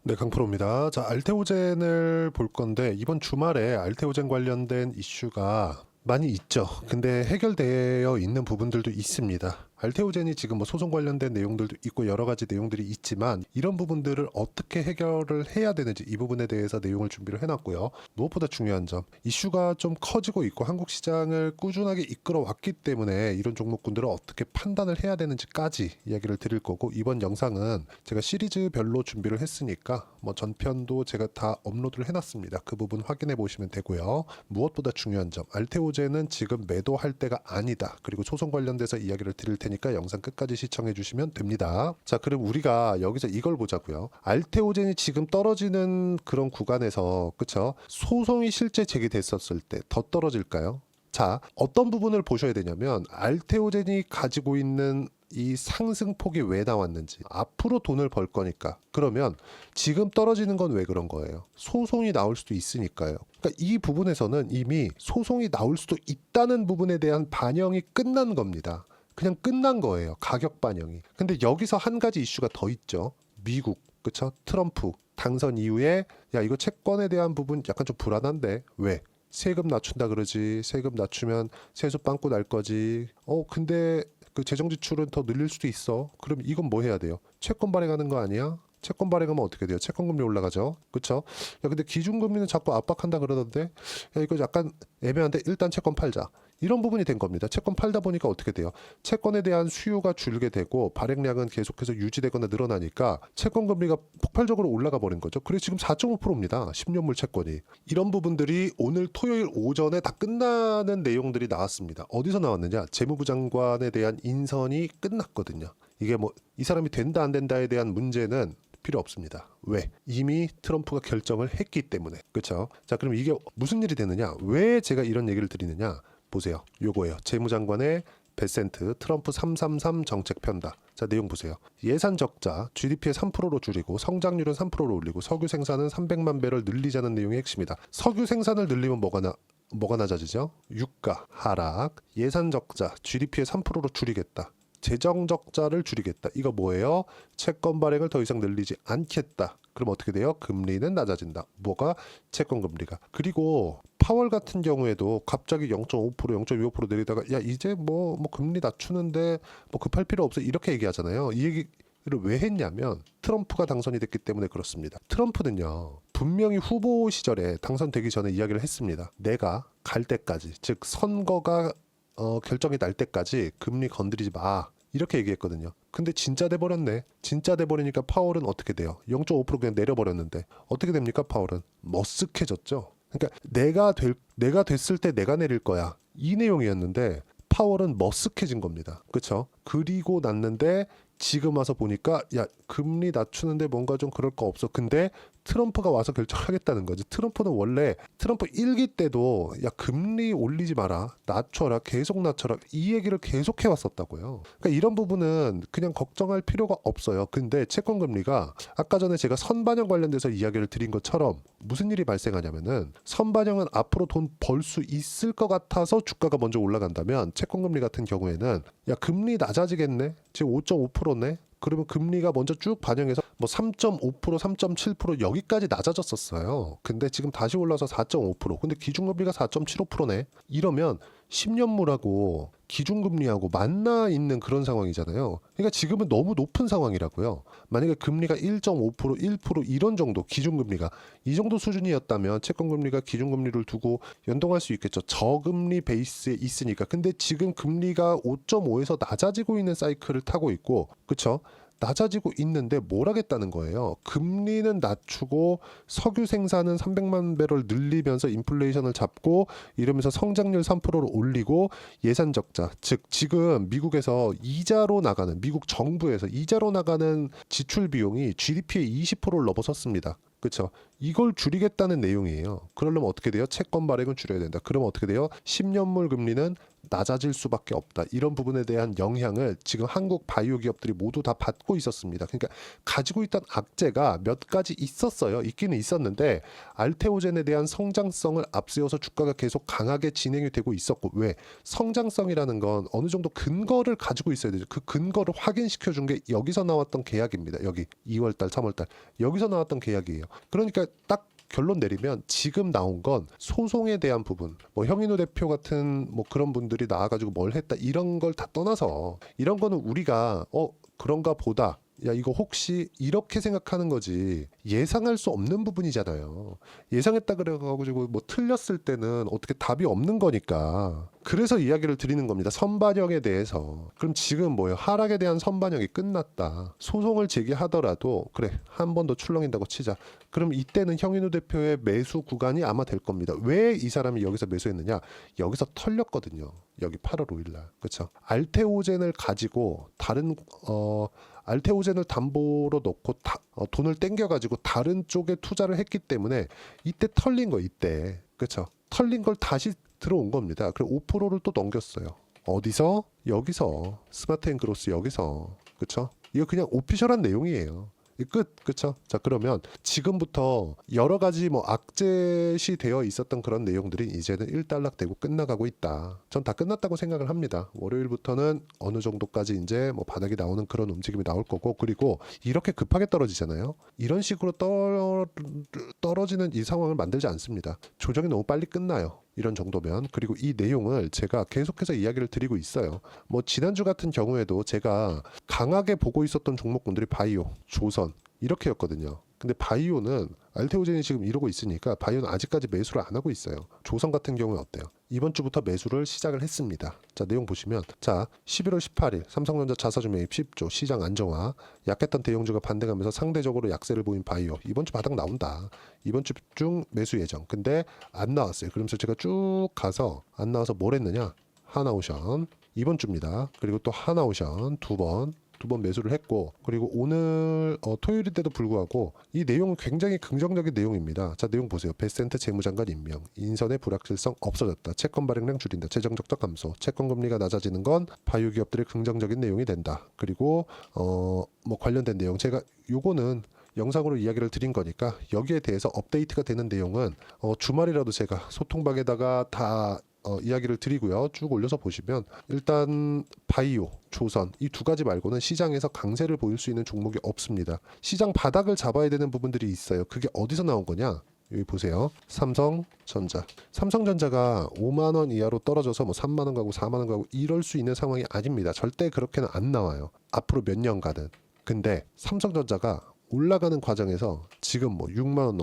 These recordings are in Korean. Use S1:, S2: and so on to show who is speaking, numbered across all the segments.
S1: 네, 강프로입니다. 자, 알테오젠을 볼 건데 이번 주말에 알테오젠 관련된 이슈가 많이 있죠. 근데 해결되어 있는 부분들도 있습니다. 알테오젠이 지금 뭐 소송 관련된 내용들도 있고 여러 가지 내용들이 있지만 이런 부분들을 어떻게 해결을 해야 되는지 이 부분에 대해서 내용을 준비를 해놨고요. 무엇보다 중요한 점, 이슈가 좀 커지고 있고 한국 시장을 꾸준하게 이끌어 왔기 때문에 이런 종목군들을 어떻게 판단을 해야 되는지까지 이야기를 드릴 거고, 이번 영상은 제가 시리즈별로 준비를 했으니까 뭐 전편도 제가 다 업로드를 해놨습니다. 그 부분 확인해 보시면 되고요. 무엇보다 중요한 점, 알테오젠은 지금 매도할 때가 아니다. 그리고 소송 관련돼서 이야기를 드릴 테니까 영상 끝까지 시청해 주시면 됩니다. 자, 그럼 우리가 여기서 이걸 보자고요. 알테오젠이 지금 떨어지는 그런 구간에서, 그쵸? 소송이 실제 제기됐었을 때 더 떨어질까요? 자, 어떤 부분을 보셔야 되냐면 알테오젠이 가지고 있는 이 상승폭이 왜 나왔는지, 앞으로 돈을 벌 거니까. 그러면 지금 떨어지는 건 왜 그런 거예요? 소송이 나올 수도 있으니까요. 그러니까 이 부분에서는 이미 소송이 나올 수도 있다는 부분에 대한 반영이 끝난 겁니다. 그냥 끝난 거예요. 가격 반영이. 근데 여기서 한 가지 이슈가 더 있죠. 미국, 그쵸? 트럼프 당선 이후에 야, 이거 채권에 대한 부분 약간 좀 불안한데 왜? 세금 낮춘다 그러지. 세금 낮추면 세수 빵꾸 날 거지. 근데 그 재정 지출은 더 늘릴 수도 있어. 그럼 이건 뭐 해야 돼요? 채권 발행하는 거 아니야? 채권 발행하면 어떻게 돼요? 채권 금리 올라가죠. 그렇죠? 야, 근데 기준금리는 자꾸 압박한다 그러던데, 야, 이거 약간 애매한데 일단 채권 팔자. 이런 부분이 된 겁니다. 채권 팔다 보니까 어떻게 돼요? 채권에 대한 수요가 줄게 되고 발행량은 계속해서 유지되거나 늘어나니까 채권 금리가 폭발적으로 올라가 버린 거죠. 그래서 지금 4.5%입니다. 10년물 채권이. 이런 부분들이 오늘 토요일 오전에 다 끝나는 내용들이 나왔습니다. 어디서 나왔느냐? 재무부 장관에 대한 인선이 끝났거든요. 이게 뭐 이 사람이 된다 안 된다에 대한 문제는 필요 없습니다. 왜? 이미 트럼프가 결정을 했기 때문에. 그렇죠? 자, 그럼 이게 무슨 일이 되느냐? 왜 제가 이런 얘기를 드리느냐? 보세요. 요거예요. 재무장관의 베센트 트럼프 333 정책 편다. 자, 내용 보세요. 예산 적자 GDP의 3%로 줄이고 성장률은 3%로 올리고 석유 생산은 300만 배럴 늘리자는 내용이 핵심이다. 석유 생산을 늘리면 뭐가 낮아지죠? 유가 하락, 예산 적자 GDP의 3%로 줄이겠다. 재정 적자를 줄이겠다. 이거 뭐예요? 채권 발행을 더 이상 늘리지 않겠다. 그럼 어떻게 돼요? 금리는 낮아진다. 뭐가? 채권 금리가. 그리고 파월 같은 경우에도 갑자기 0.5%, 0.25% 내리다가 야, 이제 뭐 금리 낮추는데 뭐 급할 필요 없어. 이렇게 얘기하잖아요. 이 얘기를 왜 했냐면 트럼프가 당선이 됐기 때문에 그렇습니다. 트럼프는요, 분명히 후보 시절에 당선되기 전에 이야기를 했습니다. 내가 갈 때까지, 즉 선거가 결정이 날 때까지 금리 건드리지 마. 이렇게 얘기했거든요. 근데 진짜 돼버렸네. 진짜 돼버리니까 파월은 어떻게 돼요? 0.5% 그냥 내려버렸는데 어떻게 됩니까? 파월은 머쓱해졌죠. 그러니까 내가 됐을 때 내가 내릴 거야. 이 내용이었는데 파월은 머쓱해진 겁니다. 그렇죠? 그리고 났는데 지금 와서 보니까 야, 금리 낮추는데 뭔가 좀 그럴 거 없어. 근데 트럼프가 와서 결정하겠다는 거지. 트럼프는 원래 트럼프 1기 때도 야, 금리 올리지 마라. 낮춰라. 계속 낮춰라. 이 얘기를 계속 해왔었다고요. 그러니까 이런 부분은 그냥 걱정할 필요가 없어요. 근데 채권 금리가 아까 전에 제가 선반영 관련돼서 이야기를 드린 것처럼 무슨 일이 발생하냐면은 선반영은 앞으로 돈 벌 수 있을 것 같아서 주가가 먼저 올라간다면 채권 금리 같은 경우에는 야, 금리 낮아지겠네. 지금 5.5%네. 그러면 금리가 먼저 쭉 반영해서 뭐 3.5%, 3.7% 여기까지 낮아졌었어요. 근데 지금 다시 올라서 4.5%. 근데 기준금리가 4.75%네. 이러면 10년물하고 기준금리하고 만나 있는 그런 상황이잖아요. 그러니까 지금은 너무 높은 상황이라고요. 만약에 금리가 1.5%, 1% 이런 정도, 기준금리가 이 정도 수준이었다면 채권금리가 기준금리를 두고 연동할 수 있겠죠. 저금리 베이스에 있으니까. 근데 지금 금리가 5.5에서 낮아지고 있는 사이클을 타고 있고, 그쵸? 낮아지고 있는데 뭘 하겠다는 거예요. 금리는 낮추고 석유 생산은 300만 배럴 늘리면서 인플레이션을 잡고 이러면서 성장률 3%로 올리고 예산 적자, 즉 지금 미국에서 이자로 나가는, 미국 정부에서 이자로 나가는 지출 비용이 GDP의 20%를 넘어섰습니다. 그렇죠? 이걸 줄이겠다는 내용이에요. 그러려면 어떻게 돼요? 채권 발행을 줄여야 된다. 그러면 어떻게 돼요? 10년물 금리는 낮아질 수밖에 없다. 이런 부분에 대한 영향을 지금 한국 바이오 기업들이 모두 다 받고 있었습니다. 그러니까 가지고 있던 악재가 몇 가지 있었어요. 있기는 있었는데 알테오젠에 대한 성장성을 앞세워서 주가가 계속 강하게 진행이 되고 있었고, 왜? 성장성이라는 건 어느 정도 근거를 가지고 있어야 되죠. 그 근거를 확인시켜 준 게 여기서 나왔던 계약입니다. 여기 2월달, 3월달 여기서 나왔던 계약이에요. 그러니까 딱 결론 내리면 지금 나온 건 소송에 대한 부분, 뭐 형인호 대표 같은 뭐 그런 분들이 나와가지고 뭘 했다 이런 걸 다 떠나서, 이런 거는 우리가 그런가 보다, 야 이거 혹시 이렇게 생각하는 거지 예상할 수 없는 부분이잖아요. 예상했다 그래가지고 뭐 틀렸을 때는 어떻게 답이 없는 거니까, 그래서 이야기를 드리는 겁니다. 선반영에 대해서. 그럼 지금 뭐예요? 하락에 대한 선반영이 끝났다. 소송을 제기하더라도 그래 한 번 더 출렁인다고 치자. 그럼 이때는 형인우 대표의 매수 구간이 아마 될 겁니다. 왜 이 사람이 여기서 매수했느냐? 여기서 털렸거든요. 여기 8월 5일날. 그렇죠? 알테오젠을 가지고 다른 알테오젠을 담보로 놓고 돈을 땡겨가지고 다른 쪽에 투자를 했기 때문에 이때 털린 거, 이때. 그렇죠? 털린 걸 다시 들어온 겁니다. 그리고 5%를 또 넘겼어요. 어디서? 여기서. 스마트앤그로스 여기서. 그렇죠? 이거 그냥 오피셜한 내용이에요. 끝. 그쵸? 자, 그러면 지금부터 여러 가지 뭐 악재시 되어 있었던 그런 내용들이 이제는 일단락되고 끝나가고 있다. 전 다 끝났다고 생각을 합니다. 월요일부터는 어느 정도까지 이제 뭐 바닥이 나오는 그런 움직임이 나올 거고, 그리고 이렇게 급하게 떨어지잖아요. 이런 식으로 떨어지는 이 상황을 만들지 않습니다. 조정이 너무 빨리 끝나요. 이런 정도면. 그리고 이 내용을 제가 계속해서 이야기를 드리고 있어요. 뭐 지난주 같은 경우에도 제가 강하게 보고 있었던 종목군들이 바이오, 조선 이렇게였거든요. 근데 바이오는 알테오젠이 지금 이러고 있으니까 바이오는 아직까지 매수를 안 하고 있어요. 조선 같은 경우는 어때요? 이번 주부터 매수를 시작을 했습니다. 자, 내용 보시면, 자 11월 18일 삼성전자 자사주 매입 10조, 시장 안정화, 약했던 대형주가 반등하면서 상대적으로 약세를 보인 바이오, 이번 주 바닥 나온다. 이번 주 중 매수 예정. 근데 안 나왔어요. 그러면서 제가 쭉 가서 안 나와서 뭘 했느냐? 하나오션 이번 주입니다. 그리고 또 하나오션 두 번 매수를 했고, 그리고 오늘 토요일인데도 불구하고 이 내용은 굉장히 긍정적인 내용입니다. 자, 내용 보세요. 베센트 재무장관 임명, 인선의 불확실성 없어졌다, 채권 발행량 줄인다, 재정 적자 감소, 채권 금리가 낮아지는 건 바이오 기업들의 긍정적인 내용이 된다. 그리고 뭐 관련된 내용, 제가 요거는 영상으로 이야기를 드린 거니까 여기에 대해서 업데이트가 되는 내용은 주말이라도 제가 소통방에다가 다 이야기를 드리고요. 쭉 올려서 보시면 일단 바이오, 조선 이 두 가지 말고는 시장에서 강세를 보일 수 있는 종목이 없습니다. 시장 바닥을 잡아야 되는 부분들이 있어요. 그게 어디서 나온 거냐? 여기 보세요. 삼성전자가 5만 원 이하로 떨어져서 뭐 3만 원 가고 4만 원 가고 이럴 수 있는 상황이 아닙니다. 절대 그렇게는 안 나와요. 앞으로 몇 년간은. 근데 삼성전자가 올라가는 과정에서 지금 뭐 6만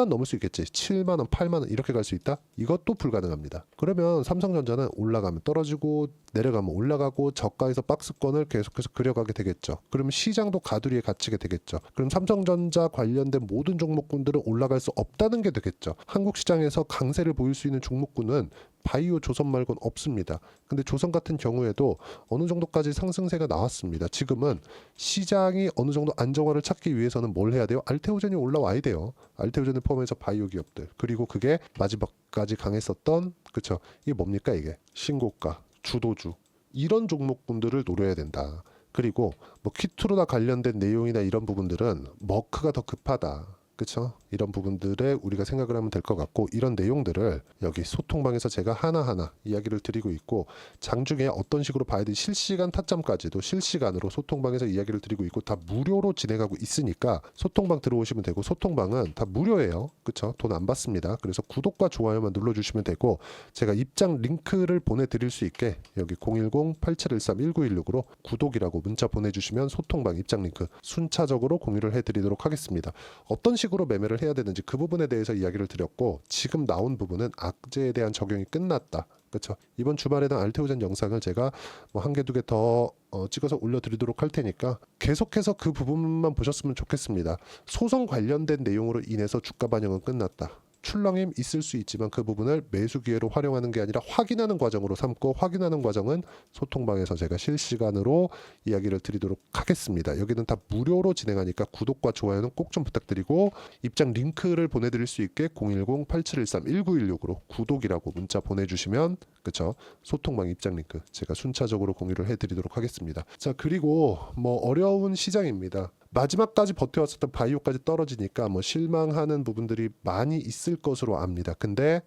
S1: 넘을 수 있겠지. 7만 원, 8만 원 이렇게 갈 수 있다? 이것도 불가능합니다. 그러면 삼성전자는 올라가면 떨어지고 내려가면 올라가고 저가에서 박스권을 계속해서 그려가게 되겠죠. 그러면 시장도 가두리에 갇히게 되겠죠. 그럼 삼성전자 관련된 모든 종목군들은 올라갈 수 없다는 게 되겠죠. 한국 시장에서 강세를 보일 수 있는 종목군은 바이오, 조선 말고는 없습니다. 근데 조선 같은 경우에도 어느 정도까지 상승세가 나왔습니다. 지금은 시장이 어느 정도 안정화를 찾기 위해서는 뭘 해야 돼요? 알테오젠이 올라와야 돼요. 알테오젠을 포함해서 바이오 기업들. 그리고 그게 마지막까지 강했었던, 그쵸? 이게 뭡니까 이게? 신고가, 주도주. 이런 종목군들을 노려야 된다. 그리고 뭐 키투르나 관련된 내용이나 이런 부분들은 머크가 더 급하다. 그쵸? 이런 부분들에 우리가 생각을 하면 될 것 같고, 이런 내용들을 여기 소통방에서 제가 하나하나 이야기를 드리고 있고, 장중에 어떤 식으로 봐야 되는지 실시간 타점까지도 실시간으로 소통방에서 이야기를 드리고 있고, 다 무료로 진행하고 있으니까 소통방 들어오시면 되고, 소통방은 다 무료예요. 그쵸? 돈 안 받습니다. 그래서 구독과 좋아요만 눌러주시면 되고, 제가 입장 링크를 보내드릴 수 있게 여기 010-8713-1916으로 구독이라고 문자 보내주시면 소통방 입장 링크 순차적으로 공유를 해드리도록 하겠습니다. 어떤 식으로 매매를 해야 되는지 그 부분에 대해서 이야기를 드렸고, 지금 나온 부분은 악재에 대한 적용이 끝났다. 그렇죠? 이번 주말에는 알테오젠 영상을 제가 뭐 한 개 두 개 더 찍어서 올려드리도록 할 테니까 계속해서 그 부분만 보셨으면 좋겠습니다. 소송 관련된 내용으로 인해서 주가 반영은 끝났다. 출렁임 있을 수 있지만 그 부분을 매수 기회로 활용하는 게 아니라 확인하는 과정으로 삼고, 확인하는 과정은 소통방에서 제가 실시간으로 이야기를 드리도록 하겠습니다. 여기는 다 무료로 진행하니까 구독과 좋아요는 꼭 좀 부탁드리고, 입장 링크를 보내드릴 수 있게 010-8713-1916으로 구독이라고 문자 보내주시면, 그쵸, 소통방 입장 링크 제가 순차적으로 공유를 해드리도록 하겠습니다. 자, 그리고 어려운 시장입니다. 마지막까지 버텨왔었던 바이오까지 떨어지니까 실망하는 부분들이 많이 있을 것으로 압니다. 근데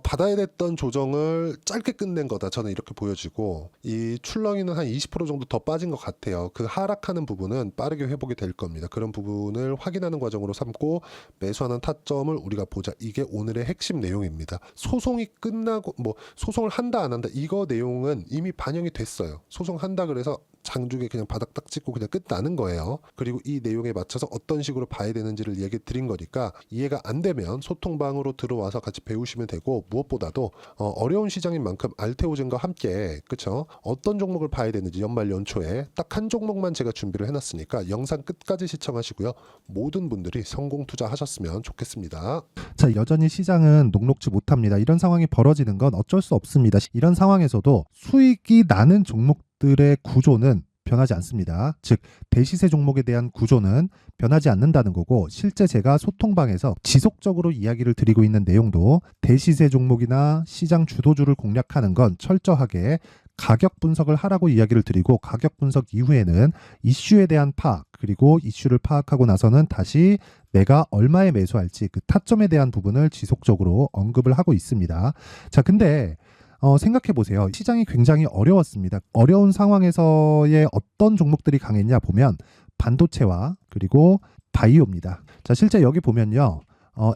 S1: 받아야 됐던 조정을 짧게 끝낸 거다, 저는 이렇게 보여지고, 이 출렁이는 한 20% 정도 더 빠진 것 같아요. 그 하락하는 부분은 빠르게 회복이 될 겁니다. 그런 부분을 확인하는 과정으로 삼고 매수하는 타점을 우리가 보자. 이게 오늘의 핵심 내용입니다. 소송이 끝나고 소송을 한다 안 한다, 이거 내용은 이미 반영이 됐어요. 소송한다 그래서 장중에 그냥 바닥 딱 찍고 그냥 끝나는 거예요. 그리고 이 내용에 맞춰서 어떤 식으로 봐야 되는지를 얘기 드린 거니까, 이해가 안 되면 소통방으로 들어와서 같이 배우시면 되고, 무엇보다도 어려운 시장인 만큼 알테오젠과 함께, 그쵸, 어떤 종목을 봐야 되는지 연말 연초에 딱 한 종목만 제가 준비를 해놨으니까 영상 끝까지 시청하시고요. 모든 분들이 성공 투자하셨으면 좋겠습니다.
S2: 자, 여전히 시장은 녹록지 못합니다. 이런 상황이 벌어지는 건 어쩔 수 없습니다. 이런 상황에서도 수익이 나는 종목들의 구조는 변하지 않습니다. 즉, 대시세 종목에 대한 구조는 변하지 않는다는 거고, 실제 제가 소통방에서 지속적으로 이야기를 드리고 있는 내용도 대시세 종목이나 시장 주도주를 공략하는 건 철저하게 가격 분석을 하라고 이야기를 드리고, 가격 분석 이후에는 이슈에 대한 파악, 그리고 이슈를 파악하고 나서는 다시 내가 얼마에 매수할지 그 타점에 대한 부분을 지속적으로 언급을 하고 있습니다. 자, 근데 생각해 보세요. 시장이 굉장히 어려웠습니다. 어려운 상황에서의 어떤 종목들이 강했냐 보면 반도체와 그리고 바이오입니다. 자, 실제 여기 보면요.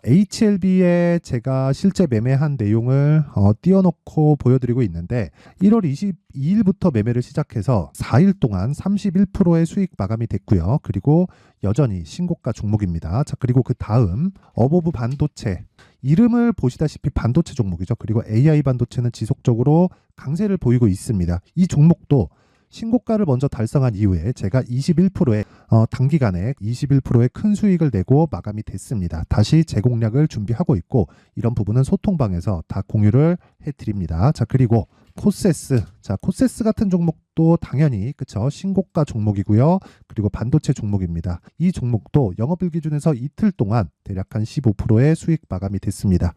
S2: HLB에 제가 실제 매매한 내용을 띄워놓고 보여드리고 있는데, 1월 22일부터 매매를 시작해서 4일 동안 31%의 수익 마감이 됐고요. 그리고 여전히 신고가 종목입니다. 자, 그리고 그 다음 어보브 반도체, 이름을 보시다시피 반도체 종목이죠. 그리고 AI 반도체는 지속적으로 강세를 보이고 있습니다. 이 종목도 신고가를 먼저 달성한 이후에 제가 21%의 단기간에 21%의 큰 수익을 내고 마감이 됐습니다. 다시 재공략을 준비하고 있고, 이런 부분은 소통방에서 다 공유를 해드립니다. 자, 그리고 코세스. 자, 코세스 같은 종목도 당연히, 그쵸, 신고가 종목이고요. 그리고 반도체 종목입니다. 이 종목도 영업일 기준에서 이틀 동안 대략 한 15%의 수익 마감이 됐습니다.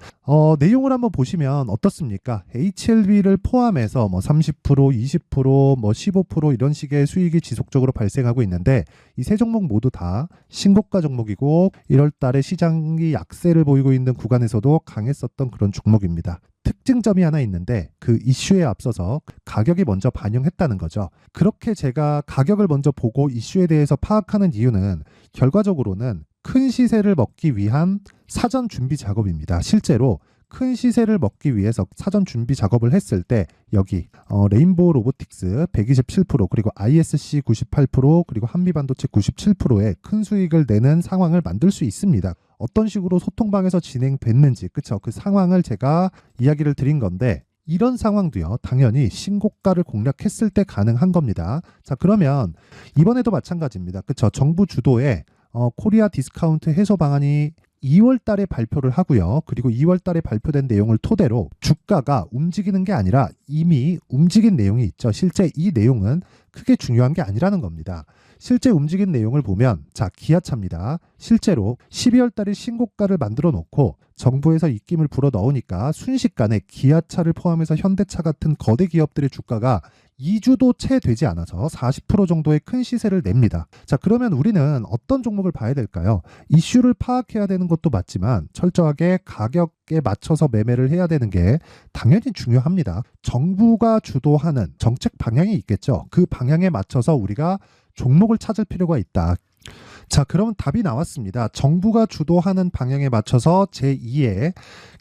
S2: 내용을 한번 보시면 어떻습니까? HLB를 포함해서 30%, 20%, 15% 이런 식의 수익이 지속적으로 발생하고 있는데, 이 세 종목 모두 다 신고가 종목이고, 1월 달에 시장이 약세를 보이고 있는 구간에서도 강했었던 그런 종목입니다. 특징점이 하나 있는데, 그 이슈에 앞서서 가격이 먼저 반영했다는 거죠. 그렇게 제가 가격을 먼저 보고 이슈에 대해서 파악하는 이유는 결과적으로는 큰 시세를 먹기 위한 사전 준비 작업입니다. 실제로 큰 시세를 먹기 위해서 사전 준비 작업을 했을 때 여기 레인보우 로보틱스 127%, 그리고 ISC 98%, 그리고 한미반도체 97%의 큰 수익을 내는 상황을 만들 수 있습니다. 어떤 식으로 소통방에서 진행됐는지, 그쵸, 그 상황을 제가 이야기를 드린 건데, 이런 상황도요, 당연히 신고가를 공략했을 때 가능한 겁니다. 자, 그러면 이번에도 마찬가지입니다. 그쵸, 정부 주도의 코리아 디스카운트 해소 방안이 2월 달에 발표를 하고요. 그리고 2월 달에 발표된 내용을 토대로 주가가 움직이는 게 아니라 이미 움직인 내용이 있죠. 실제 이 내용은 크게 중요한 게 아니라는 겁니다. 실제 움직인 내용을 보면, 자, 기아차입니다. 실제로 12월 달에 신고가를 만들어 놓고 정부에서 입김을 불어 넣으니까 순식간에 기아차를 포함해서 현대차 같은 거대 기업들의 주가가 2주도 채 되지 않아서 40% 정도의 큰 시세를 냅니다. 자, 그러면 우리는 어떤 종목을 봐야 될까요? 이슈를 파악해야 되는 것도 맞지만 철저하게 가격에 맞춰서 매매를 해야 되는 게 당연히 중요합니다. 정부가 주도하는 정책 방향이 있겠죠. 그 방향에 맞춰서 우리가 종목을 찾을 필요가 있다. 자, 그러면 답이 나왔습니다. 정부가 주도하는 방향에 맞춰서 제2의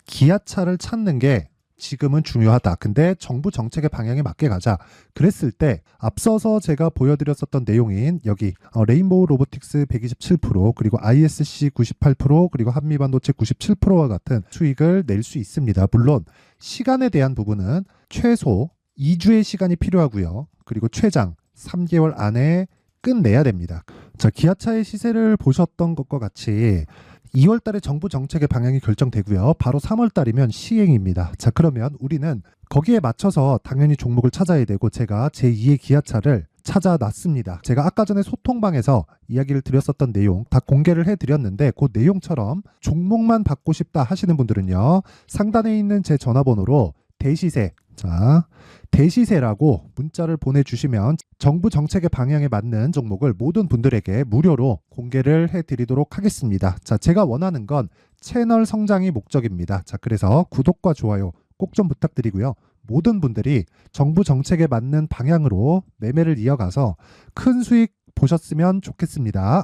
S2: 기아차를 찾는 게 지금은 중요하다. 근데 정부 정책의 방향에 맞게 가자. 그랬을 때 앞서서 제가 보여드렸었던 내용인 여기 레인보우 로보틱스 127%, 그리고 ISC 98%, 그리고 한미반도체 97%와 같은 수익을 낼 수 있습니다. 물론 시간에 대한 부분은 최소 2주의 시간이 필요하고요. 그리고 최장 3개월 안에 끝내야 됩니다. 자, 기아차의 시세를 보셨던 것과 같이 2월 달에 정부 정책의 방향이 결정되고요. 바로 3월 달이면 시행입니다. 자, 그러면 우리는 거기에 맞춰서 당연히 종목을 찾아야 되고 제가 제2의 기아차를 찾아놨습니다. 제가 아까 전에 소통방에서 이야기를 드렸었던 내용 다 공개를 해드렸는데 그 내용처럼 종목만 받고 싶다 하시는 분들은요. 상단에 있는 제 전화번호로 대시세, 자, 대시세라고 문자를 보내주시면 정부 정책의 방향에 맞는 종목을 모든 분들에게 무료로 공개를 해드리도록 하겠습니다. 자, 제가 원하는 건 채널 성장이 목적입니다. 자, 그래서 구독과 좋아요 꼭 좀 부탁드리고요. 모든 분들이 정부 정책에 맞는 방향으로 매매를 이어가서 큰 수익 보셨으면 좋겠습니다.